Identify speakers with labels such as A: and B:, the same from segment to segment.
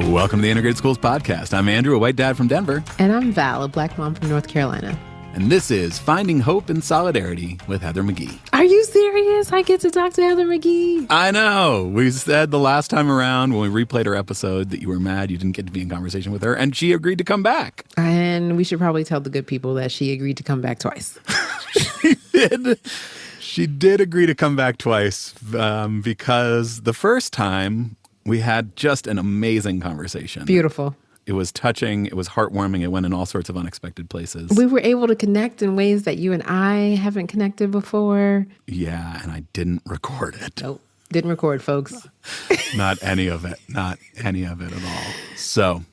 A: Welcome to the Integrated Schools Podcast. I'm Andrew, a white dad from Denver.
B: And I'm Val, a black mom from North Carolina.
A: And this is Finding Hope in Solidarity with Heather McGhee.
B: Are you serious? I get to talk to Heather McGhee.
A: I know. We said the last time around when we replayed her episode that you were mad you didn't get to be in conversation with her, and she agreed to come back.
B: And we should probably tell the good people that she agreed to come back twice.
A: She did agree to come back twice because the first time we had just an amazing conversation.
B: Beautiful.
A: It was touching. It was heartwarming. It went in all sorts of unexpected places.
B: We were able to connect in ways that you and I haven't connected before.
A: Yeah, and I didn't record it.
B: Nope. Didn't record, folks.
A: Not any of it. Not any of it at all. So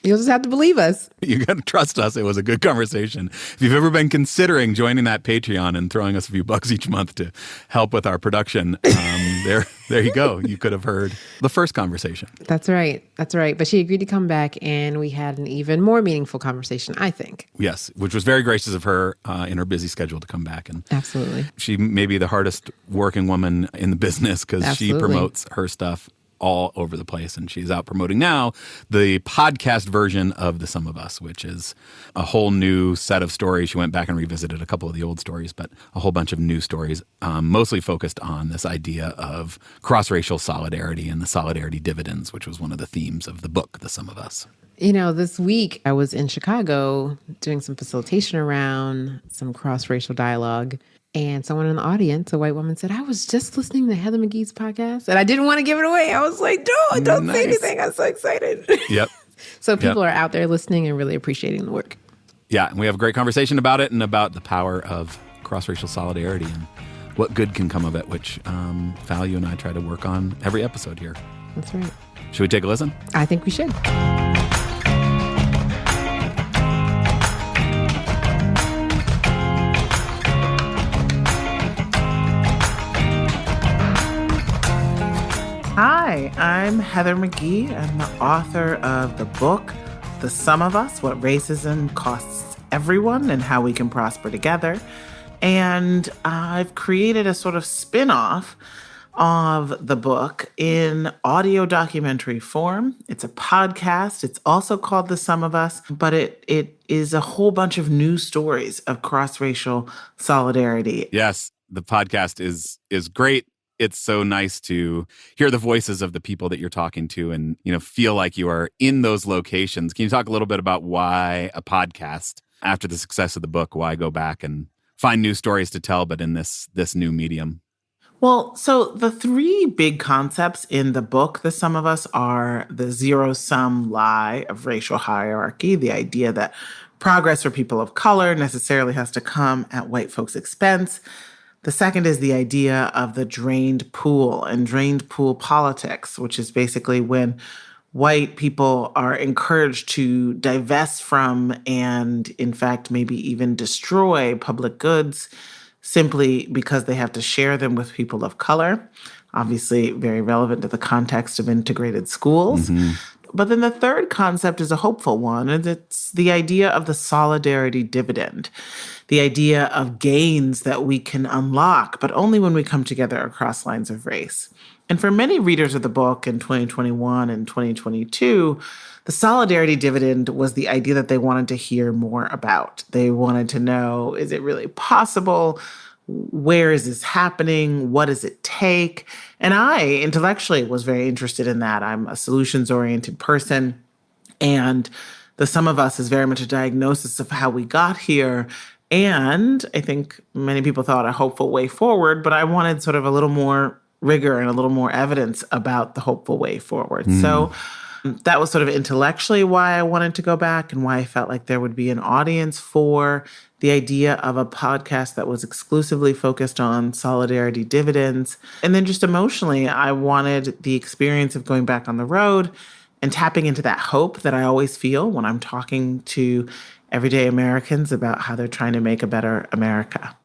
B: You'll just have to believe us.
A: you got to trust us. It was a good conversation. If you've ever been considering joining that Patreon and throwing us a few bucks each month to help with our production, there you go. You could have heard the first conversation.
B: That's right. That's right. But she agreed to come back, and we had an even more meaningful conversation, I think.
A: Yes, which was very gracious of her in her busy schedule to come back. And
B: Absolutely.
A: she may be the hardest working woman in the business because she promotes her stuff all over the place. And she's out promoting now the podcast version of The Sum of Us, which is a whole new set of stories. She went back and revisited a couple of the old stories, but a whole bunch of new stories, mostly focused on this idea of cross-racial solidarity and the Solidarity Dividends, which was one of the themes of the book, The Sum of Us.
B: You know, this week I was in Chicago doing some facilitation around some cross-racial dialogue. And someone in the audience, a white woman, said, I was just listening to Heather McGhee's podcast. And I didn't want to give it away. I was like, no, don't say anything. I'm so excited.
A: Yep.
B: So people are out there listening and really appreciating the work.
A: Yeah, and we have a great conversation about it and about the power of cross-racial solidarity and what good can come of it, which Val, you and I try to work on every episode here.
B: That's right.
A: Should we take a listen?
B: I think we should.
C: Hi, I'm Heather McGhee. I'm the author of the book, The Sum of Us, What Racism Costs Everyone and How We Can Prosper Together. And I've created a sort of spin-off of the book in audio documentary form. It's a podcast. It's also called The Sum of Us, but it is a whole bunch of new stories of cross-racial solidarity.
A: Yes, the podcast is great. It's so nice to hear the voices of the people that you're talking to and, feel like you are in those locations. Can you talk a little bit about why a podcast, after the success of the book, why go back and find new stories to tell, but in this new medium?
C: Well, so the three big concepts in the book, The Sum of Us, are the zero-sum lie of racial hierarchy, the idea that progress for people of color necessarily has to come at white folks' expense. The second is the idea of the drained pool and drained pool politics, which is basically when white people are encouraged to divest from and, in fact, maybe even destroy public goods simply because they have to share them with people of color. Obviously, very relevant to the context of integrated schools. Mm-hmm. But then the third concept is a hopeful one, and it's the idea of the Solidarity Dividend, the idea of gains that we can unlock, but only when we come together across lines of race. And for many readers of the book in 2021 and 2022, the Solidarity Dividend was the idea that they wanted to hear more about. They wanted to know, is it really possible? Where is this happening? What does it take? And I intellectually was very interested in that. I'm a solutions-oriented person, and The Sum of Us is very much a diagnosis of how we got here. And I think many people thought a hopeful way forward, but I wanted sort of a little more rigor and a little more evidence about the hopeful way forward. So that was sort of intellectually why I wanted to go back and why I felt like there would be an audience for the idea of a podcast that was exclusively focused on solidarity dividends. And then just emotionally, I wanted the experience of going back on the road and tapping into that hope that I always feel when I'm talking to everyday Americans about how they're trying to make a better America.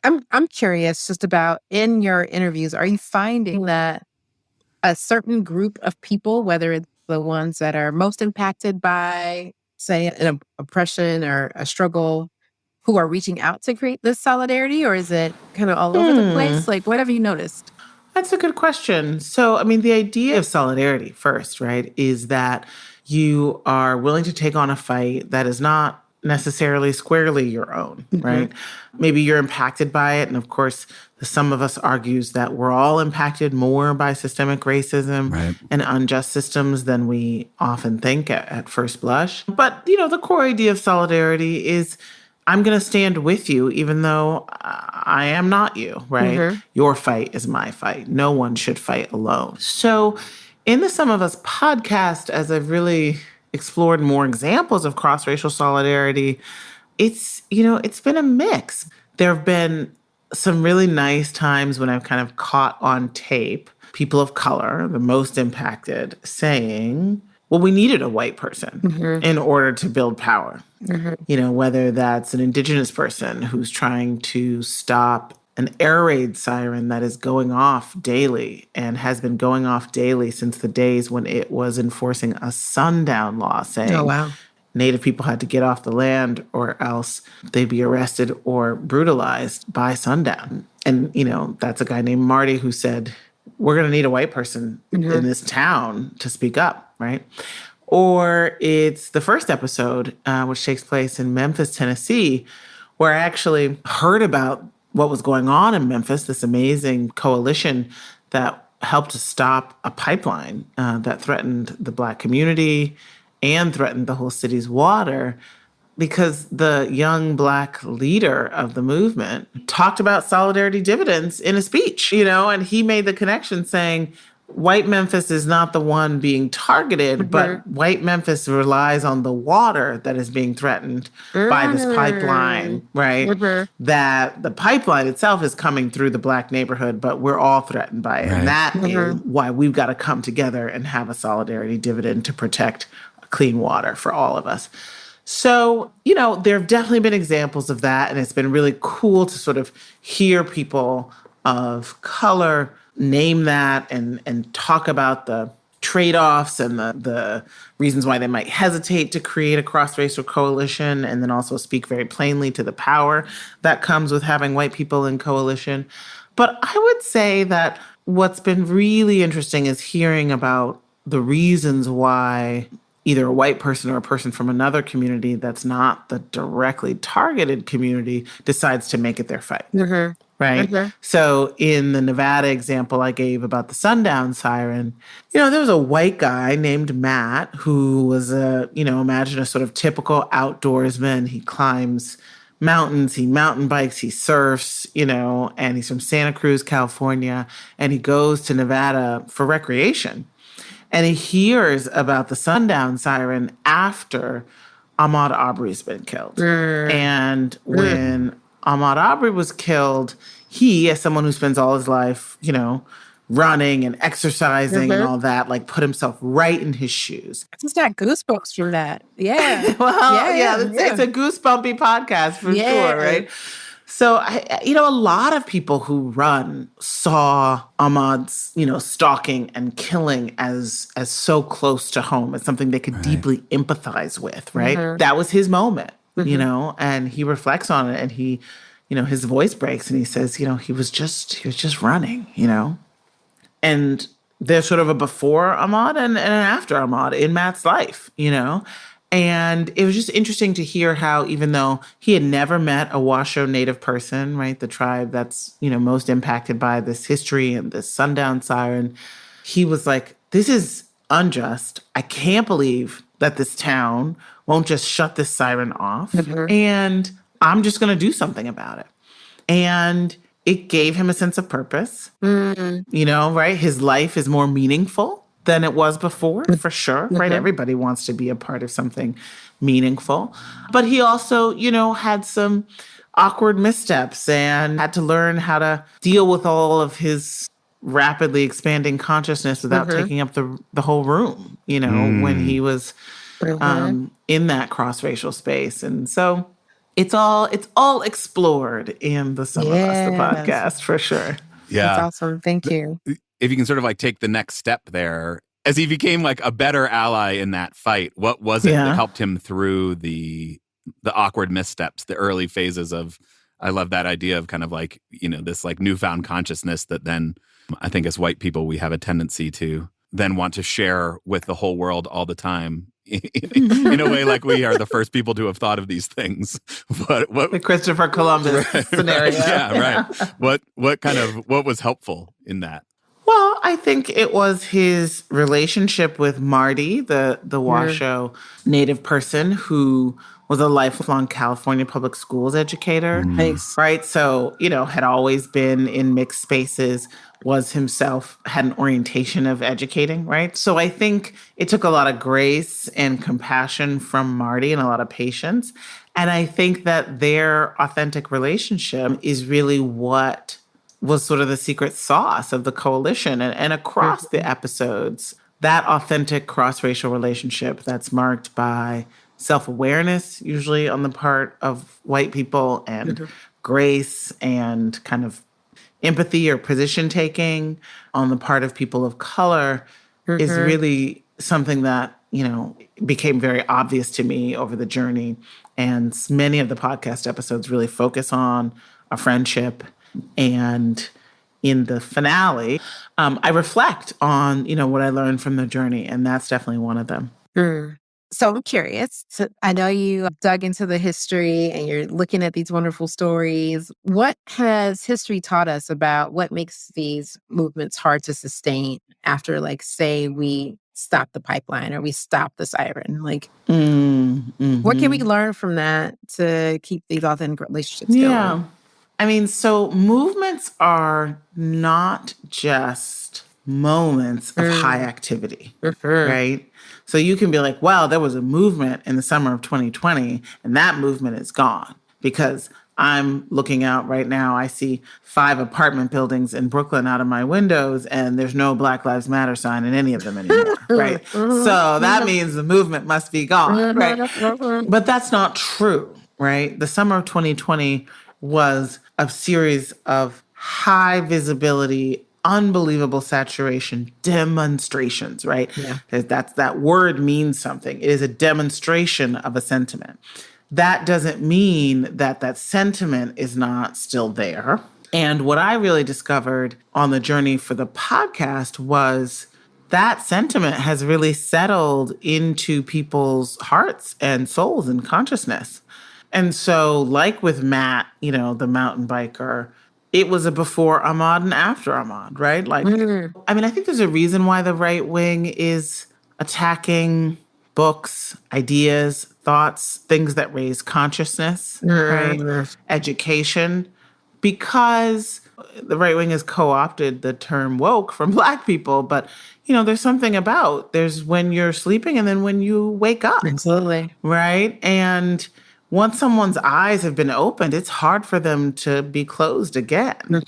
D: I'm curious just about, in your interviews, are you finding that a certain group of people, whether it's the ones that are most impacted by, say, an oppression or a struggle, who are reaching out to create this solidarity, or is it kind of all over the place? Like, what have you noticed?
C: That's a good question. So, I mean, the idea of solidarity first, right, is that you are willing to take on a fight that is not necessarily squarely your own, right? Maybe you're impacted by it. And of course, the sum of us argues that we're all impacted more by systemic racism and unjust systems than we often think at first blush. But, the core idea of solidarity is I'm going to stand with you, even though I am not you, right? Your fight is my fight. No one should fight alone. So in the Some of Us podcast, as I've really explored more examples of cross-racial solidarity, it's been a mix. There have been some really nice times when I've kind of caught on tape people of color, the most impacted, saying, well, we needed a white person in order to build power. Whether that's an indigenous person who's trying to stop an air raid siren that is going off daily and has been going off daily since the days when it was enforcing a sundown law saying Native people had to get off the land or else they'd be arrested or brutalized by sundown. And, that's a guy named Marty who said, we're going to need a white person in this town to speak up, right? Or it's the first episode, which takes place in Memphis, Tennessee, where I actually heard about what was going on in Memphis, this amazing coalition that helped to stop a pipeline that threatened the Black community and threatened the whole city's water, because the young Black leader of the movement talked about Solidarity Dividends in a speech, and he made the connection saying, white Memphis is not the one being targeted, but white Memphis relies on the water that is being threatened by this pipeline, right? That the pipeline itself is coming through the Black neighborhood, but we're all threatened by it. And that is why we've got to come together and have a solidarity dividend to protect clean water for all of us. So, there have definitely been examples of that, and it's been really cool to sort of hear people of color name that and talk about the trade-offs and the reasons why they might hesitate to create a cross-racial coalition, and then also speak very plainly to the power that comes with having white people in coalition. But I would say that what's been really interesting is hearing about the reasons why either a white person or a person from another community that's not the directly targeted community decides to make it their fight. Right? So in the Nevada example I gave about the sundown siren, there was a white guy named Matt who was imagine a sort of typical outdoorsman. He climbs mountains, he mountain bikes, he surfs, and he's from Santa Cruz, California, and he goes to Nevada for recreation. And he hears about the sundown siren after Ahmaud Arbery's been killed. And when Ahmaud Arbery was killed, he, as someone who spends all his life, running and exercising and all that, put himself right in his shoes.
D: I just got goosebumps from that. Yeah.
C: It's a goosebumpy podcast for sure, right? So, a lot of people who run saw Ahmaud's, stalking and killing as so close to home, as something they could deeply empathize with, right? That was his moment, and he reflects on it, and he, his voice breaks and he says, he was just running, And there's sort of a before Ahmaud and an after Ahmaud in Matt's life, And it was just interesting to hear how, even though he had never met a Washoe Native person, right, the tribe that's, most impacted by this history and this sundown siren, he was like, this is unjust. I can't believe that this town won't just shut this siren off. And I'm just going to do something about it. And it gave him a sense of purpose, right? His life is more meaningful than it was before, for sure, right? Everybody wants to be a part of something meaningful. But he also, had some awkward missteps and had to learn how to deal with all of his rapidly expanding consciousness without taking up the whole room, when he was in that cross-racial space. And so it's all explored in the Some of Us, the podcast, for sure.
A: Yeah.
D: That's awesome. Thank you.
A: If you can sort of take the next step there, as he became a better ally in that fight, what was it that helped him through the awkward missteps, the early phases of I love that idea of kind of like, this like newfound consciousness that then I think as white people, we have a tendency to then want to share with the whole world all the time. In a way, like we are the first people to have thought of these things. What
C: the Christopher Columbus scenario?
A: Yeah, right. What was helpful in that?
C: Well, I think it was his relationship with Marty, the Washoe native person who was a lifelong California public schools educator.
D: Nice.
C: Right. So, had always been in mixed spaces, was himself, had an orientation of educating. Right. So I think it took a lot of grace and compassion from Marty and a lot of patience. And I think that their authentic relationship is really what was sort of the secret sauce of the coalition. And across the episodes, that authentic cross-racial relationship that's marked by self-awareness, usually on the part of white people, and grace and kind of empathy or position taking on the part of people of color is really something that, became very obvious to me over the journey. And many of the podcast episodes really focus on a friendship. And in the finale, I reflect on, what I learned from the journey. And that's definitely one of them.
D: So I'm curious. So I know you dug into the history and you're looking at these wonderful stories. What has history taught us about what makes these movements hard to sustain after, like, say, we stop the pipeline or we stop the siren? Like, what can we learn from that to keep these authentic relationships going?
C: I mean, so movements are not just moments of high activity, right? So you can be like, well, there was a movement in the summer of 2020 and that movement is gone because I'm looking out right now. I see 5 apartment buildings in Brooklyn out of my windows and there's no Black Lives Matter sign in any of them anymore, right? So that means the movement must be gone, right? But that's not true, right? The summer of 2020 was a series of high visibility, unbelievable saturation demonstrations, right? Yeah. That word means something. It is a demonstration of a sentiment. That doesn't mean that that sentiment is not still there. And what I really discovered on the journey for the podcast was that sentiment has really settled into people's hearts and souls and consciousness. And so, like with Matt, the mountain biker, it was a before Ahmaud and after Ahmaud, right? Like, I mean, I think there's a reason why the right wing is attacking books, ideas, thoughts, things that raise consciousness, right? Education, because the right wing has co-opted the term woke from Black people. But, there's something there's when you're sleeping and then when you wake up.
D: Absolutely.
C: Right? And once someone's eyes have been opened, it's hard for them to be closed again.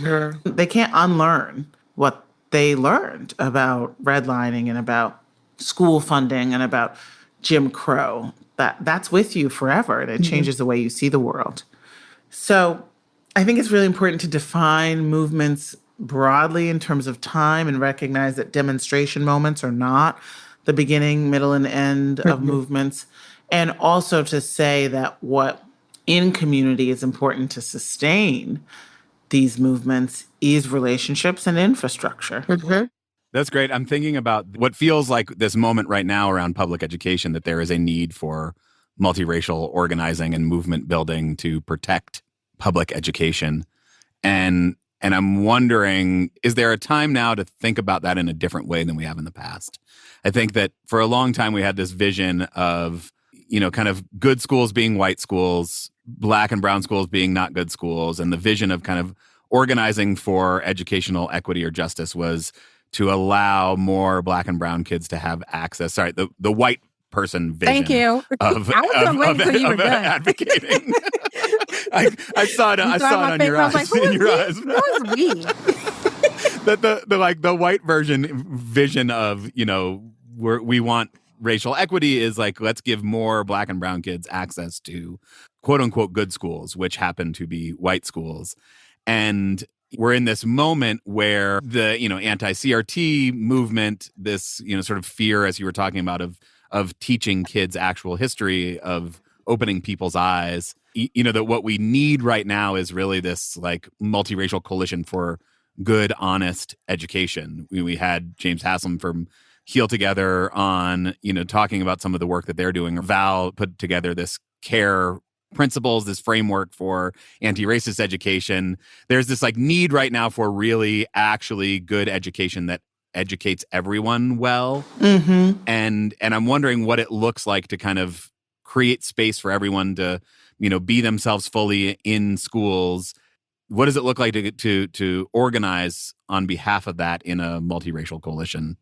C: They can't unlearn what they learned about redlining and about school funding and about Jim Crow. That's with you forever, and it changes the way you see the world. So I think it's really important to define movements broadly in terms of time and recognize that demonstration moments are not the beginning, middle, and end of movements. And also to say that what in community is important to sustain these movements is relationships and infrastructure.
A: That's great. I'm thinking about what feels like this moment right now around public education, that there is a need for multiracial organizing and movement building to protect public education. And I'm wondering, is there a time now to think about that in a different way than we have in the past? I think that for a long time we had this vision of kind of good schools being white schools, Black and brown schools being not good schools. And the vision of kind of organizing for educational equity or justice was to allow more Black and brown kids to have access. Sorry, the white person vision.
D: Thank you.
A: I was going to wait until you were done advocating. I saw it on your eyes.
D: Like, who is we?
A: The white vision of, we want racial equity is like, let's give more Black and brown kids access to quote unquote good schools, which happen to be white schools. And we're in this moment where the, anti-CRT movement, this, sort of fear, as you were talking about, of teaching kids actual history of opening people's eyes. That what we need right now is really this like multiracial coalition for good, honest education. We had James Haslam from Heal Together on, talking about some of the work that they're doing. Val put together this CARE principles, this framework for anti-racist education. There's this like need right now for really actually good education that educates everyone well.
C: Mm-hmm.
A: And I'm wondering what it looks like to kind of create space for everyone to, be themselves fully in schools. What does it look like to organize on behalf of that in a multiracial coalition?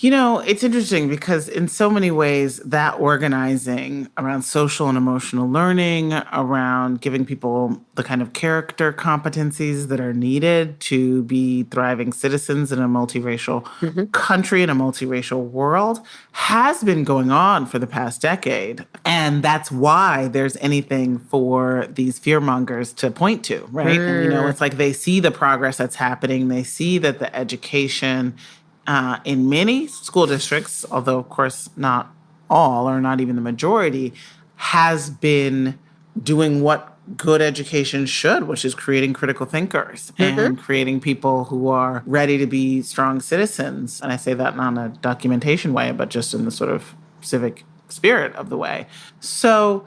C: It's interesting because in so many ways, that organizing around social and emotional learning, around giving people the kind of character competencies that are needed to be thriving citizens in a multiracial country, in a multiracial world, has been going on for the past decade. And that's why there's anything for these fearmongers to point to, right? And, it's like they see the progress that's happening. They see that the education in many school districts, although of course not all or not even the majority, has been doing what good education should, which is creating critical thinkers and creating people who are ready to be strong citizens. And I say that not in a documentation way, but just in the sort of civic spirit of the way. So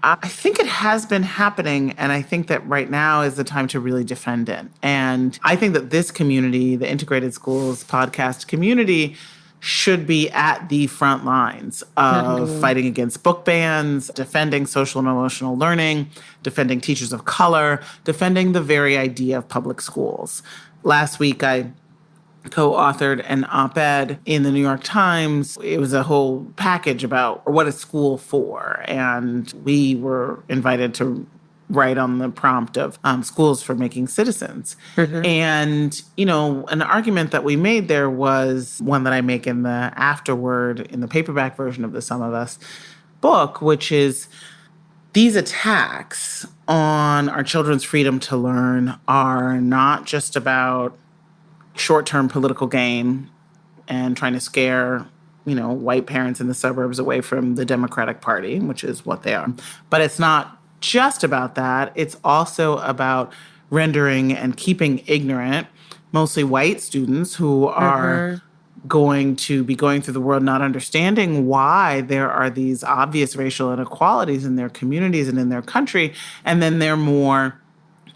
C: I think it has been happening, and I think that right now is the time to really defend it. And I think that this community, the Integrated Schools podcast community, should be at the front lines of fighting against book bans, defending social and emotional learning, defending teachers of color, defending the very idea of public schools. Last week, I co-authored an op-ed in the New York Times. It was a whole package about what is school for? And we were invited to write on the prompt of schools for making citizens. And, an argument that we made there was one that I make in the afterword, in the paperback version of the Some of Us book, which is these attacks on our children's freedom to learn are not just about short-term political gain and trying to scare, white parents in the suburbs away from the Democratic Party, which is what they are. But it's not just about that. It's also about rendering and keeping ignorant, mostly white students who are going to be going through the world not understanding why there are these obvious racial inequalities in their communities and in their country. And then they're more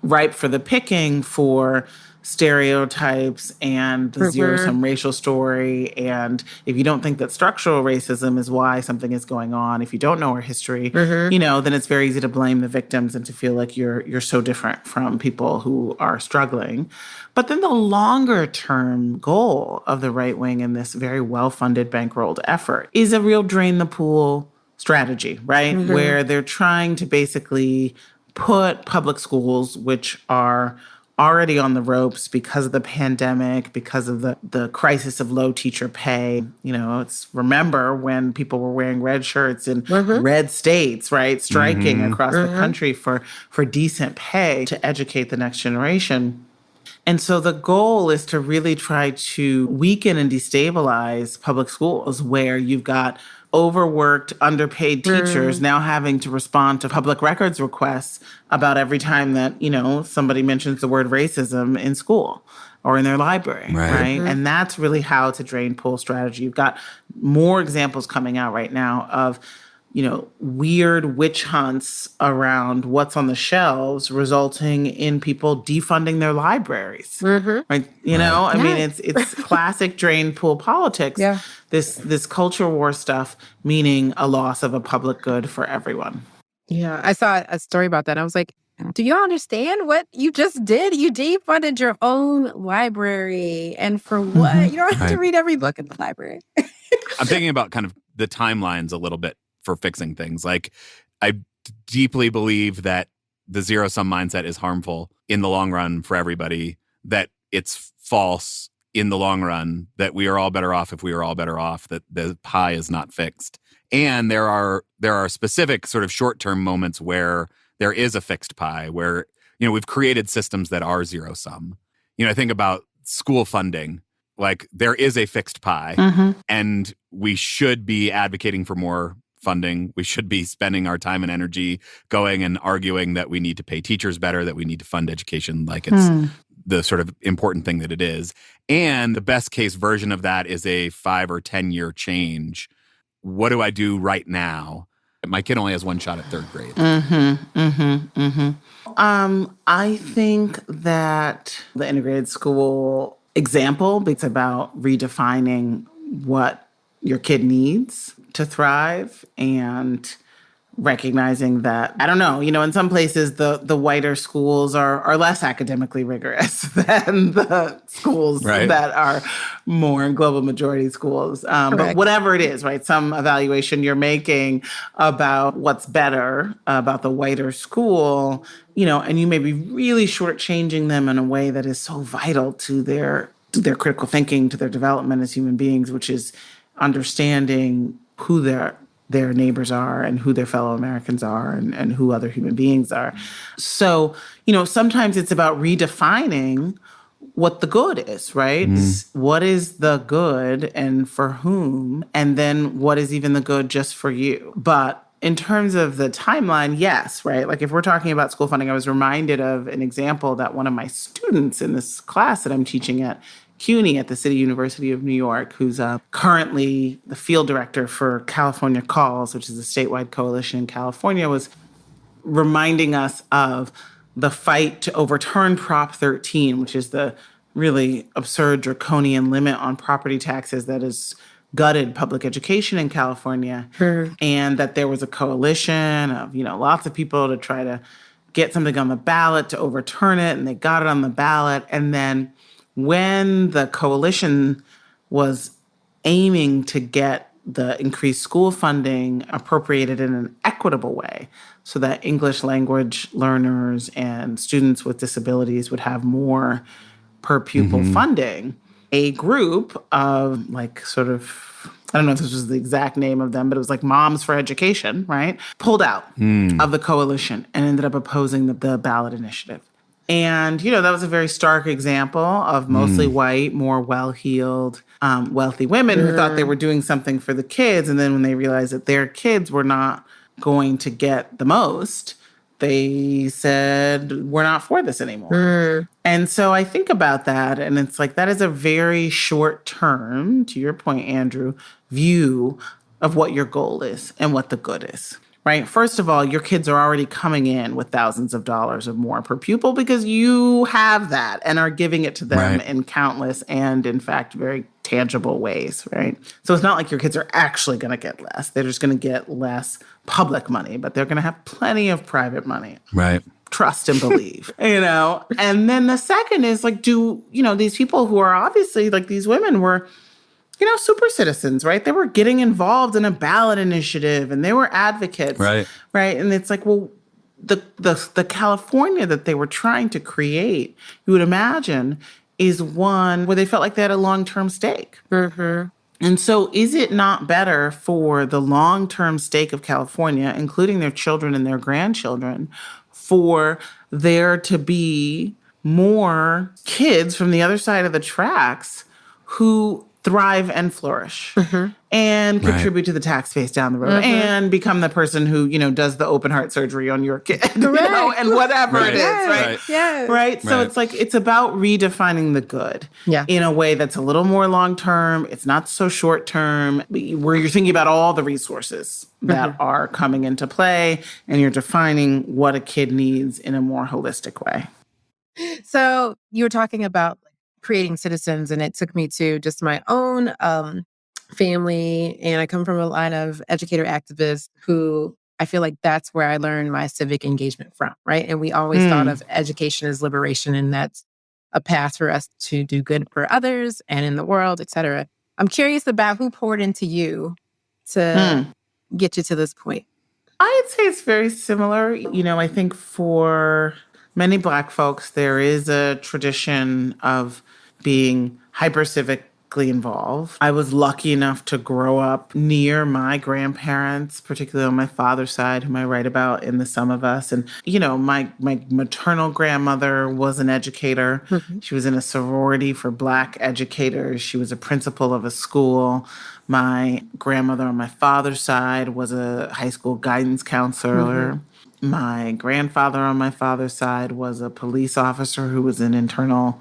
C: ripe for the picking for stereotypes and the zero-sum racial story. And if you don't think that structural racism is why something is going on, if you don't know our history, then it's very easy to blame the victims and to feel like you're so different from people who are struggling. But then the longer-term goal of the right wing in this very well-funded, bankrolled effort is a real drain the pool strategy, right? Where they're trying to basically put public schools, which are already on the ropes because of the pandemic, because of the crisis of low teacher pay. Remember when people were wearing red shirts in red states, right? Striking across the country for decent pay to educate the next generation. And so the goal is to really try to weaken and destabilize public schools where you've got overworked, underpaid teachers now having to respond to public records requests about every time that, somebody mentions the word racism in school or in their library, right? And that's really how to drain pool strategy. You've got more examples coming out right now of, weird witch hunts around what's on the shelves, resulting in people defunding their libraries, right? I mean, it's classic drain pool politics.
D: Yeah.
C: This culture war stuff, meaning a loss of a public good for everyone.
D: Yeah, I saw a story about that. I was like, do you understand what you just did? You defunded your own library. And for what? You don't have to read every book in the library.
A: I'm thinking about kind of the timelines a little bit for fixing things. Like, I deeply believe that the zero-sum mindset is harmful in the long run for everybody, that it's false in the long run, that we are all better off if we are all better off, that the pie is not fixed. And there are specific sort of short-term moments where there is a fixed pie, where, we've created systems that are zero-sum. I think about school funding. Like, there is a fixed pie, and we should be advocating for more funding. We should be spending our time and energy going and arguing that we need to pay teachers better, that we need to fund education like it's the sort of important thing that it is. And the best case version of that is a 5 or 10 year change. What do I do right now? My kid only has one shot at third grade.
C: I think that the integrated school example, it's about redefining what your kid needs to thrive and recognizing that, I don't know, in some places the whiter schools are less academically rigorous than the schools that are more global majority schools. But whatever it is, right? Some evaluation you're making about what's better about the whiter school, and you may be really shortchanging them in a way that is so vital to their critical thinking, to their development as human beings, which is understanding who their neighbors are and who their fellow Americans are and who other human beings are. So, sometimes it's about redefining what the good is, right? What is the good and for whom? And then what is even the good just for you? But in terms of the timeline, yes, right? Like if we're talking about school funding, I was reminded of an example that one of my students in this class that I'm teaching at CUNY at the City University of New York, who's currently the field director for California Calls, which is a statewide coalition in California, was reminding us of the fight to overturn Prop 13, which is the really absurd draconian limit on property taxes that has gutted public education in California. And that there was a coalition of, lots of people to try to get something on the ballot to overturn it, and they got it on the ballot. And then when the coalition was aiming to get the increased school funding appropriated in an equitable way so that English language learners and students with disabilities would have more per pupil funding, a group of I don't know if this was the exact name of them, but it was like Moms for Education, right? Pulled out of the coalition and ended up opposing the ballot initiative. And, that was a very stark example of mostly white, more well-heeled, wealthy women who thought they were doing something for the kids. And then when they realized that their kids were not going to get the most, they said, we're not for this anymore. And so I think about that, and it's like that is a very short-term, to your point, Andrew, view of what your goal is and what the good is. Right. First of all, your kids are already coming in with thousands of dollars or more per pupil because you have that and are giving it to them in countless and, in fact, very tangible ways. Right. So it's not like your kids are actually going to get less. They're just going to get less public money, but they're going to have plenty of private money.
A: Right.
C: Trust and believe, And then the second is these people who are obviously these women were super citizens, right? They were getting involved in a ballot initiative and they were advocates, right? And it's like, well, the California that they were trying to create, you would imagine, is one where they felt like they had a long-term stake. And so is it not better for the long-term stake of California, including their children and their grandchildren, for there to be more kids from the other side of the tracks who thrive and flourish and contribute to the tax base down the road and become the person who, does the open heart surgery on your kid, and whatever it is, right? Right. So it's like, it's about redefining the good in a way that's a little more long-term. It's not so short-term, where you're thinking about all the resources that are coming into play and you're defining what a kid needs in a more holistic way.
D: So you were talking about creating citizens, and it took me to just my own family. And I come from a line of educator activists who I feel like that's where I learned my civic engagement from, right? And we always thought of education as liberation, and that's a path for us to do good for others and in the world, et cetera. I'm curious about who poured into you to get you to this point.
C: I'd say it's very similar. I think for many Black folks, there is a tradition of being hyper-civically involved. I was lucky enough to grow up near my grandparents, particularly on my father's side, whom I write about in The Sum of Us. And, my maternal grandmother was an educator. She was in a sorority for Black educators. She was a principal of a school. My grandmother on my father's side was a high school guidance counselor. My grandfather on my father's side was a police officer who was in internal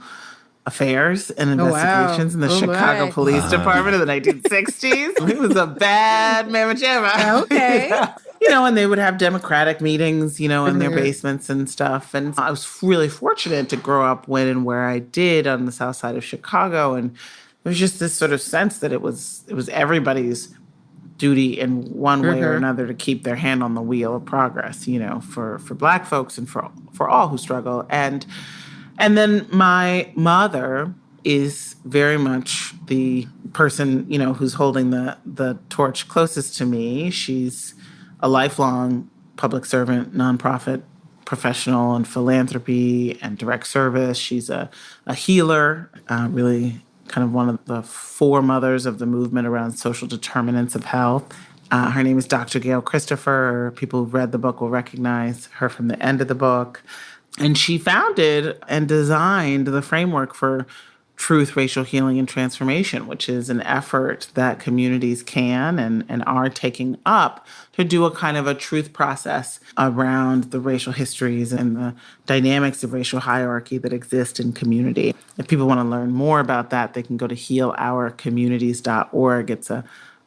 C: affairs and investigations in the Chicago Police Department in the 1960s. He was a bad mamma jamma.
D: Okay.
C: Yeah. And they would have democratic meetings, in their basements and stuff. And I was really fortunate to grow up when and where I did on the south side of Chicago. And it was just this sort of sense that it was everybody's duty in one way or another to keep their hand on the wheel of progress, for Black folks and for all who struggle. And then my mother is very much the person, who's holding the torch closest to me. She's a lifelong public servant, nonprofit professional in philanthropy and direct service. She's a healer, really kind of one of the foremothers of the movement around social determinants of health. Her name is Dr. Gail Christopher. People who've read the book will recognize her from the end of the book. And she founded and designed the framework for truth, racial healing, and transformation, which is an effort that communities can and are taking up to do a kind of a truth process around the racial histories and the dynamics of racial hierarchy that exist in community. If people want to learn more about that, they can go to healourcommunities.org. It's a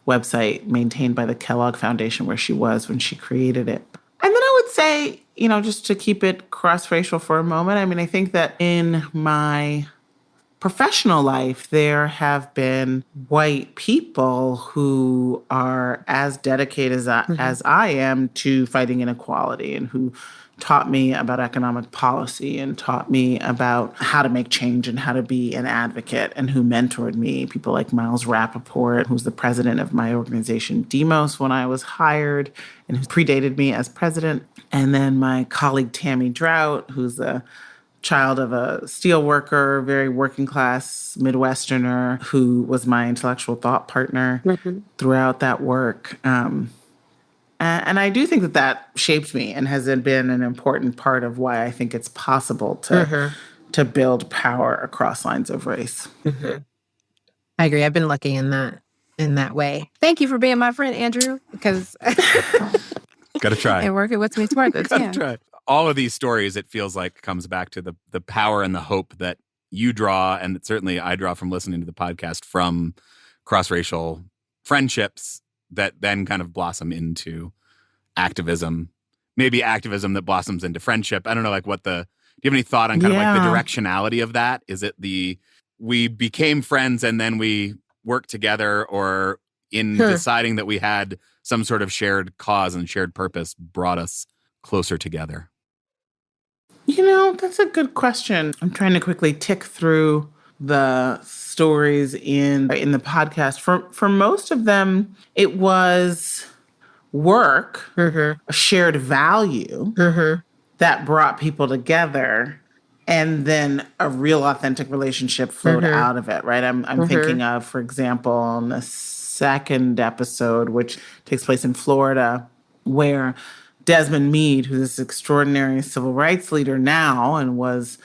C: website maintained by the Kellogg Foundation where she was when she created it. And then I would say, just to keep it cross-racial for a moment, I think that in my professional life, there have been white people who are as dedicated as I am to fighting inequality and who taught me about economic policy and taught me about how to make change and how to be an advocate and who mentored me. People like Miles Rappaport, who's the president of my organization, Demos, when I was hired and who predated me as president. And then my colleague, Tammy Drought, who's a child of a steel worker, very working class Midwesterner, who was my intellectual thought partner throughout that work. And I do think that shaped me and has been an important part of why I think it's possible to build power across lines of race.
D: I agree. I've been lucky in that way. Thank you for being my friend, Andrew, because
A: gotta try
D: and working with me toward this.
A: Gotta try. All of these stories, it feels like, comes back to the power and the hope that you draw, and that certainly I draw from listening to the podcast, from cross-racial friendships that then kind of blossom into activism. Maybe activism that blossoms into friendship. I don't know, do you have any thought on kind of like the directionality of that? Is it we became friends and then we worked together, or in deciding that we had some sort of shared cause and shared purpose brought us closer together?
C: That's a good question. I'm trying to quickly tick through the stories in the podcast. For most of them, it was work, a shared value that brought people together, and then a real authentic relationship flowed out of it, right? I'm thinking of, for example, in the second episode, which takes place in Florida, where Desmond Meade, who's this extraordinary civil rights leader now and was,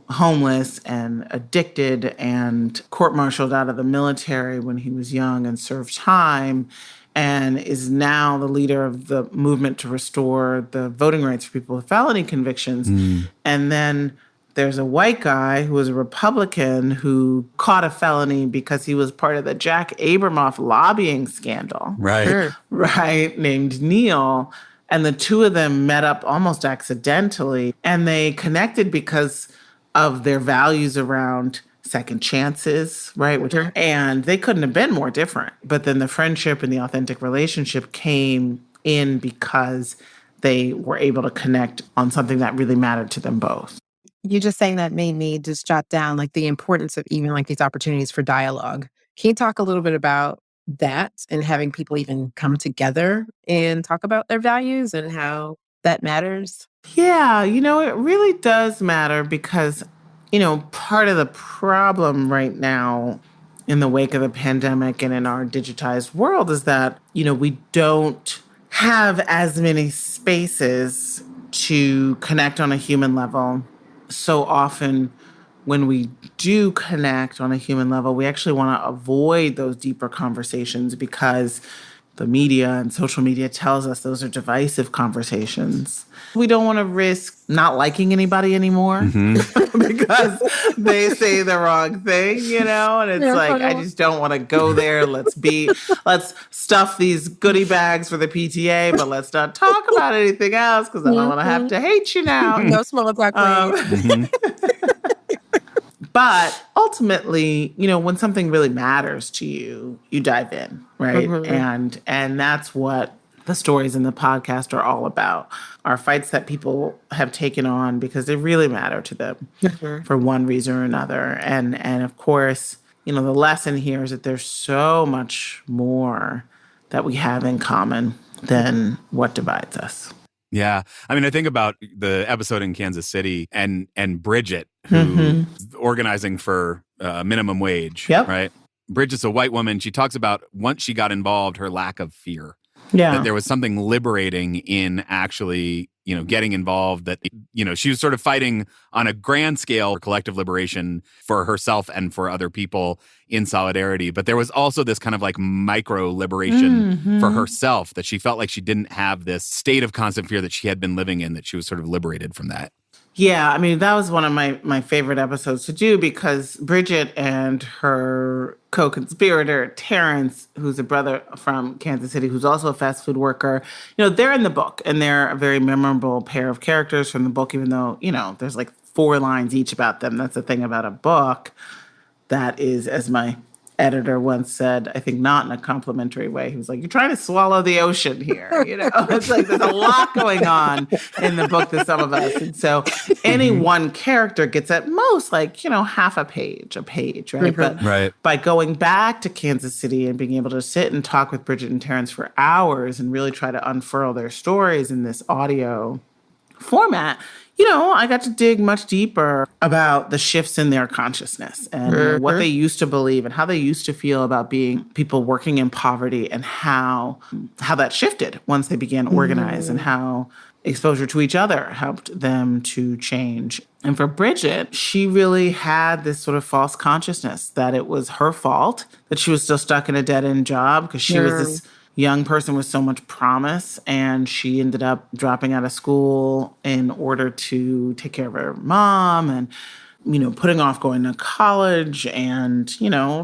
C: homeless and addicted and court-martialed out of the military when he was young and served time, and is now the leader of the movement to restore the voting rights for people with felony convictions. And then there's a white guy who was a Republican who caught a felony because he was part of the Jack Abramoff lobbying scandal.
A: Right.
C: Right, named Neil. And the two of them met up almost accidentally, and they connected because of their values around second chances, right? And they couldn't have been more different. But then the friendship and the authentic relationship came in because they were able to connect on something that really mattered to them both.
D: You just saying that made me just jot down the importance of even these opportunities for dialogue. Can you talk a little bit about that and having people even come together and talk about their values and how that matters?
C: Yeah, it really does matter because, part of the problem right now in the wake of the pandemic and in our digitized world is that, we don't have as many spaces to connect on a human level. So often when we do connect on a human level, we actually want to avoid those deeper conversations because the media and social media tells us those are divisive conversations. We don't want to risk not liking anybody anymore because they say the wrong thing, and it's like, I just don't want to go there. Let's stuff these goodie bags for the PTA, but let's not talk about anything else because I don't want to have to hate you now.
D: No small talk, please.
C: But ultimately, when something really matters to you, you dive in, right? And that's what the stories in the podcast are all about, are fights that people have taken on because they really matter to them for one reason or another. And of course, the lesson here is that there's so much more that we have in common than what divides us.
A: Yeah. I mean, I think about the episode in Kansas City and Bridget, who is organizing for minimum wage, right? Bridget's a white woman. She talks about once she got involved, her lack of fear. Yeah. That there was something liberating in actually, getting involved, that, she was sort of fighting on a grand scale for collective liberation for herself and for other people in solidarity. But there was also this kind of like micro liberation for herself, that she felt like she didn't have this state of constant fear that she had been living in, that she was sort of liberated from that.
C: Yeah, I mean, that was one of my favorite episodes to do because Bridget and her co-conspirator, Terrence, who's a brother from Kansas City, who's also a fast food worker, they're in the book, and they're a very memorable pair of characters from the book, even though, there's like 4 lines each about them. That's the thing about a book that is, as my editor once said, I think not in a complimentary way. He was like, you're trying to swallow the ocean here. It's like there's a lot going on in the book, The Sum of Us. And so any one character gets at most like, half a page, right? But by going back to Kansas City and being able to sit and talk with Bridget and Terrence for hours and really try to unfurl their stories in this audio format, I got to dig much deeper about the shifts in their consciousness and what they used to believe and how they used to feel about being people working in poverty, and how that shifted once they began organize, and how exposure to each other helped them to change. And for Bridget, she really had this sort of false consciousness that it was her fault that she was still stuck in a dead-end job because she was this young person with so much promise, and she ended up dropping out of school in order to take care of her mom, and putting off going to college, and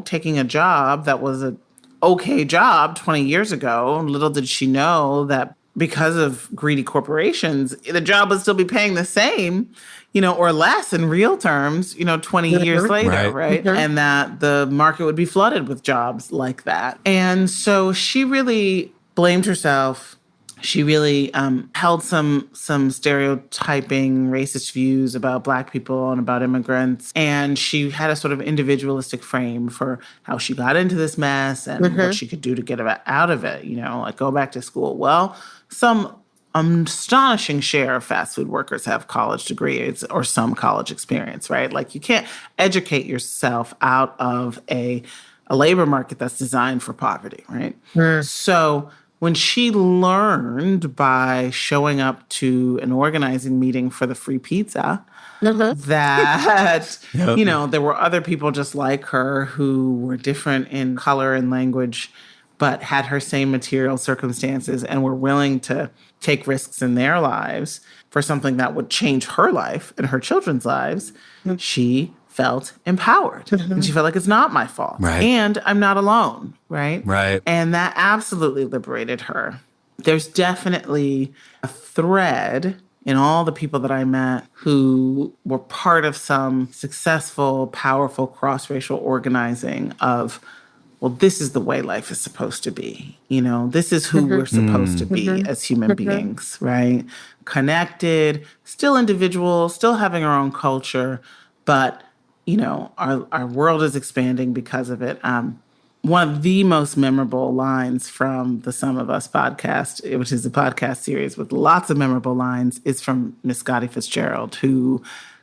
C: taking a job that was a okay job 20 years ago. Little did she know that because of greedy corporations, the job would still be paying the same, or less in real terms, 20 years later, right? And that the market would be flooded with jobs like that. And so she really blamed herself. She really held some stereotyping racist views about Black people and about immigrants. And she had a sort of individualistic frame for how she got into this mess and what she could do to get out of it, like go back to school. Well, some astonishing share of fast food workers have college degrees or some college experience, right? Like you can't educate yourself out of a labor market that's designed for poverty, right? So when she learned by showing up to an organizing meeting for the free pizza, that, there were other people just like her who were different in color and language, but had her same material circumstances and were willing to take risks in their lives for something that would change her life and her children's lives, she felt empowered. And she felt like, it's not my fault. Right. And I'm not alone, right? Right. And that absolutely liberated her. There's definitely a thread in all the people that I met who were part of some successful, powerful cross-racial organizing of, well, this is the way life is supposed to be. This is who we're supposed to be as human beings, right? Connected, still individual, still having our own culture, but, our world is expanding because of it. One of the most memorable lines from the Sum of Us podcast, which is a podcast series with lots of memorable lines, is from Miss Scotty Fitzgerald, who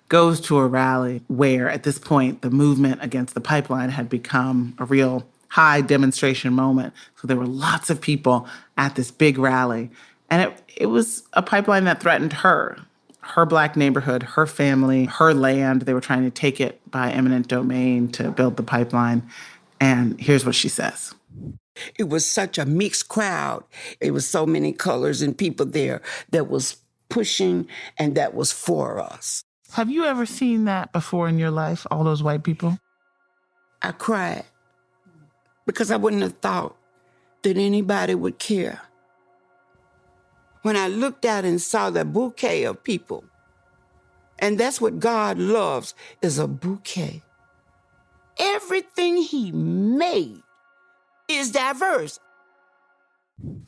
C: goes to a rally where at this point the movement against the pipeline had become a real high demonstration moment. So there were lots of people at this big rally. And it was a pipeline that threatened her her Black neighborhood, her family, her land. They were trying to take it by eminent domain to build the pipeline. And here's what she says.
E: It was such a mixed crowd. It was so many colors and people there that was pushing and that was for us.
C: Have you ever seen that before in your life, all those white people?
E: I cried because I wouldn't have thought that anybody would care. When I looked out and saw the bouquet of people, and that's what God loves, is a bouquet. Everything he made is diverse.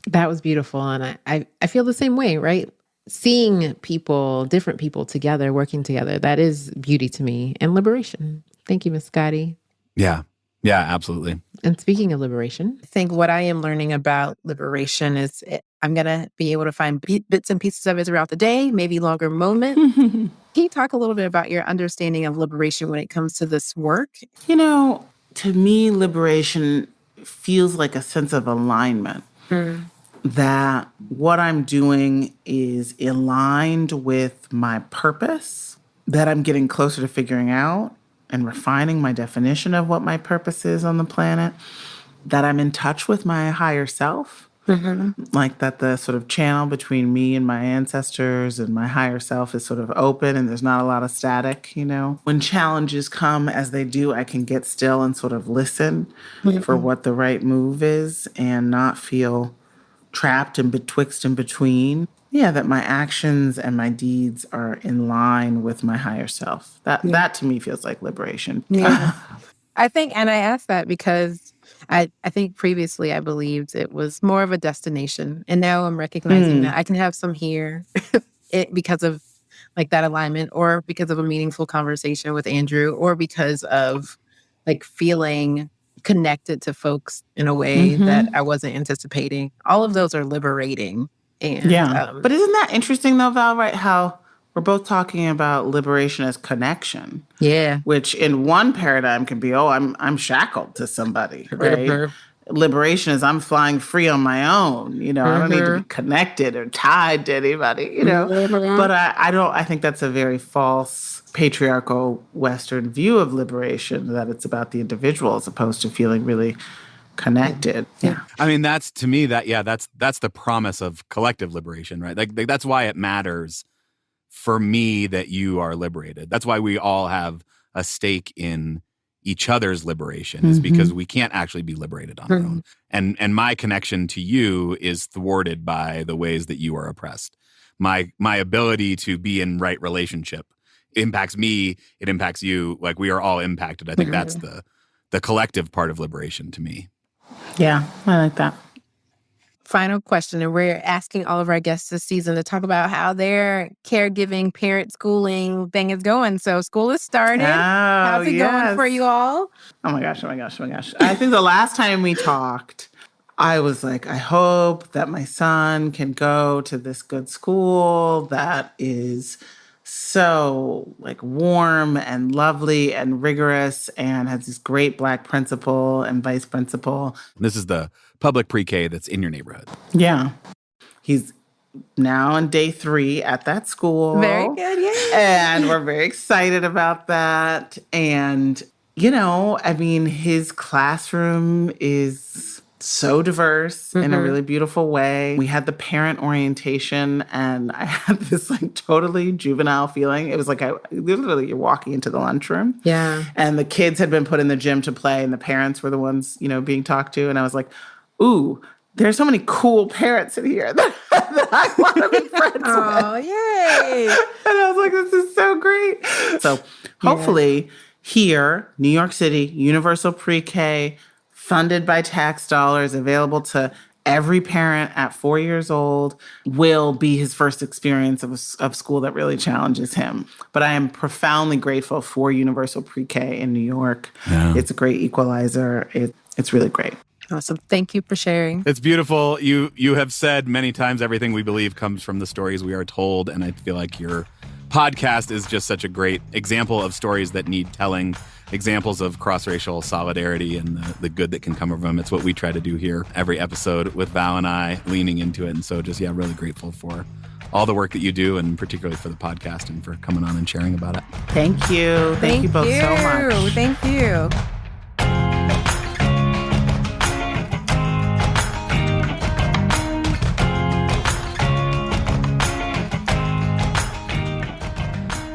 B: That was beautiful. And I feel the same way, right? Seeing people, different people together, working together, that is beauty to me and liberation. Thank you, Miss Scotty.
A: Yeah. Yeah, absolutely.
B: And speaking of liberation,
D: I think what I am learning about liberation is I'm going to be able to find bits and pieces of it throughout the day, maybe longer moments. Can you talk a little bit about your understanding of liberation when it comes to this work?
C: You know, to me, liberation feels like a sense of alignment. That what I'm doing is aligned with my purpose, that I'm getting closer to figuring out and refining my definition of what my purpose is on the planet, that I'm in touch with my higher self, like that the sort of channel between me and my ancestors and my higher self is sort of open and there's not a lot of static, you know. When challenges come as they do, I can get still and sort of listen for what the right move is and not feel trapped and betwixt and between. Yeah, that my actions and my deeds are in line with my higher self. That to me feels like liberation.
D: Yeah. I think, and I asked that because I think previously I believed it was more of a destination. And now I'm recognizing that I can have some here because of like that alignment, or because of a meaningful conversation with Andrew, or because of like feeling connected to folks in a way that I wasn't anticipating. All of those are liberating. And,
C: but isn't that interesting though, Val, right? How we're both talking about liberation as connection.
D: Yeah.
C: Which in one paradigm can be, I'm shackled to somebody, right? Liberation is I'm flying free on my own. You know, I don't need to be connected or tied to anybody, you know. But I think that's a very false patriarchal Western view of liberation, that it's about the individual as opposed to feeling really connected. Yeah.
A: I mean, that's to me that's the promise of collective liberation, right? Like that's why it matters for me that you are liberated. That's why we all have a stake in each other's liberation, is because we can't actually be liberated on our own. And my connection to you is thwarted by the ways that you are oppressed. My ability to be in right relationship impacts me, it impacts you. Like we are all impacted. I think that's the collective part of liberation to me.
C: Yeah, I like that.
D: Final question, and we're asking all of our guests this season to talk about how their caregiving, parent schooling thing is going. So school is started. How's it going for you all?
C: Oh my gosh. I think the last time we talked, I was like, I hope that my son can go to this good school that is so like warm and lovely and rigorous and has this great Black principal and vice principal.
A: This is the public pre-K that's in your neighborhood.
C: Yeah. He's now on day 3 at that school.
D: Very good, yeah.
C: And we're very excited about that. And, you know, I mean, his classroom is so diverse in a really beautiful way. We had the parent orientation and I had this like totally juvenile feeling. It was like literally you're walking into the lunchroom.
B: Yeah.
C: And the kids had been put in the gym to play and the parents were the ones, you know, being talked to. And I was like, ooh, there's so many cool parents in here that I want to be friends with.
D: Oh, yay.
C: And I was like, this is so great. So hopefully here, New York City, universal pre-K, funded by tax dollars, available to every parent at 4 years old, will be his first experience of school that really challenges him. But I am profoundly grateful for universal pre-K in New York. Yeah. It's a great equalizer. It's really great.
D: Awesome. Thank you for sharing.
A: It's beautiful. You have said many times everything we believe comes from the stories we are told. And I feel like your podcast is just such a great example of stories that need telling, examples of cross-racial solidarity and the good that can come from them. It's what we try to do here every episode with Val and I leaning into it. And so just, really grateful for all the work that you do, and particularly for the podcast and for coming on and sharing about it.
C: Thank you. Thank you both so much.
D: Thank you.